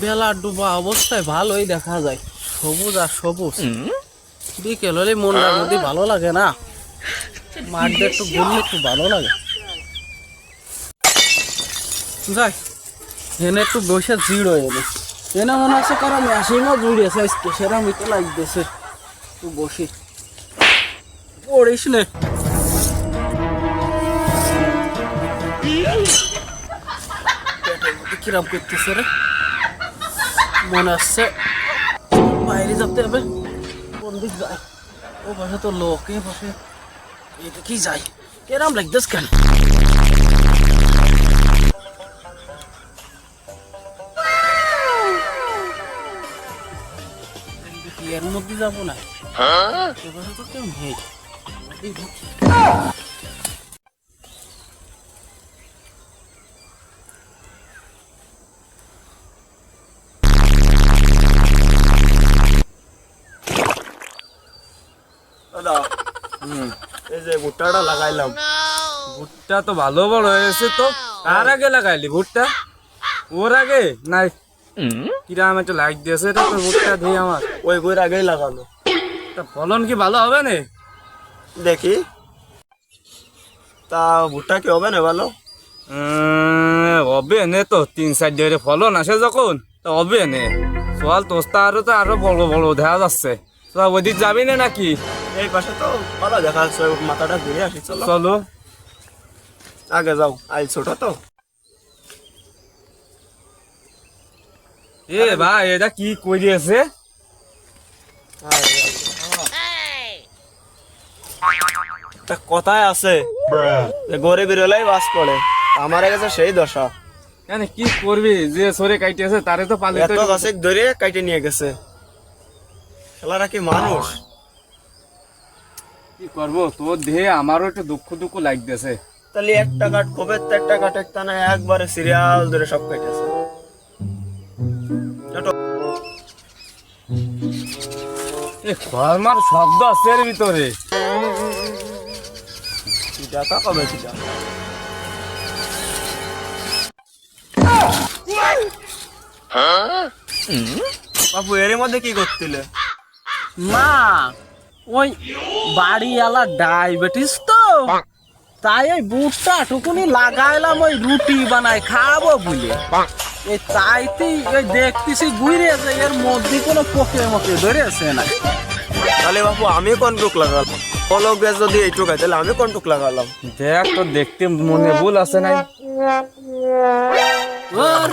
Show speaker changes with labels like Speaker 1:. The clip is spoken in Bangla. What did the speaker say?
Speaker 1: বেলা ডুবা অবস্থায় ভালোই দেখা যায়, সবুজ আর সবুজ। বিকেল হলে মনটার মধ্যে ভালো লাগে না, মাঠে একটু ঘুরলে একটু ভালো লাগে। যাই এনে একটু বসে জিড় হয়ে এনে এনে মনে হচ্ছে কারণ মেশিনও জুড়িয়েছে আজকে, সেরা মিটে লাগতেছে। একটু বসি, পড়িস নে। কিরাম করতেছে রে, মনে আসছে বাইরে যেতে হবে। কোন দিক যায়? ও পাশে তো লোক, এ পাশে এটা কি যায়? কিরাম লাগতেছে কেন? এর মধ্যে যাবো না, এ পাশে তো কেউ নেই।
Speaker 2: দাদা, এই যে ভুট্টাটা লাগাইলাম,
Speaker 3: ভুট্টা তো ভালো বড় হয়েছে। তো কার আগে লাগাইলি ভুট্টা? ওর আগে নাই? কিরাম একটা লাইক দিয়েছে এটা তো ভুট্টা দিয়ে আমার।
Speaker 2: ওই বইয়ের আগেই লাগানো।
Speaker 3: তা ফলন কি ভালো হবে না?
Speaker 2: দেখি তা ভুট্টা কি হবে না ভালো?
Speaker 3: হবে নে, তো 3-4 দিনের ফলন আসে যখন তো হবে নে। সোয়াল তোস্তা তো আরো বড় বড় দেখা যাচ্ছে। তো ওদিক যাবি না নাকি?
Speaker 2: এই পাশে তো ভালো দেখা যাচ্ছে, মাথাটা ঘুরে আসি। চলো
Speaker 3: চলো
Speaker 2: আগে যাও, আই ছোট তো।
Speaker 3: এ ভাই, এটা কি করিয়েছে?
Speaker 2: একটা কথায় আছে যে গরিবের হলেই বাস করে, আমার কাছে সেই দশা।
Speaker 3: মানে কি করবি, যে সরে কাটিয়েছে তারে তো পালিয়ে
Speaker 2: এত গাছে ধরে কাইটে নিয়ে গেছে, খেলারা কি মানুষ?
Speaker 3: কি করবো, তোর দেহে আমারও একটু দুঃখ দুঃখ লাগতেছে।
Speaker 2: তাহলে একটা কাঠ কবে তো একটা কাঠ একটা না একবারে সিরিয়াল ধরে সব কাইটেছে।
Speaker 3: আমার শব্দ আছে এর ভিতরে।
Speaker 2: দেখা কবে সেটা? বাবু এর মধ্যে কি করছিলে?
Speaker 1: না, ওই বাড়িওয়ালা ডায়াবেটিস তো, তাই ওই বুটটা টুকুনি লাগাইলাম ওই রুটি বানাই খাবো বলে। এই তাইতেই ওই দেখতেছি ঘুরে যে এর মধ্যে কোনো পোকে মোকে ধরেছে না।
Speaker 2: তাহলে বাবু আমি কোন টুক লাগালাম? বলো গ্যাস যদি এইটুক হয় তাহলে আমি কোন টুক লাগালাম?
Speaker 3: দেখ তো, দেখতে মনে ভুল আছে নাই?
Speaker 1: ওর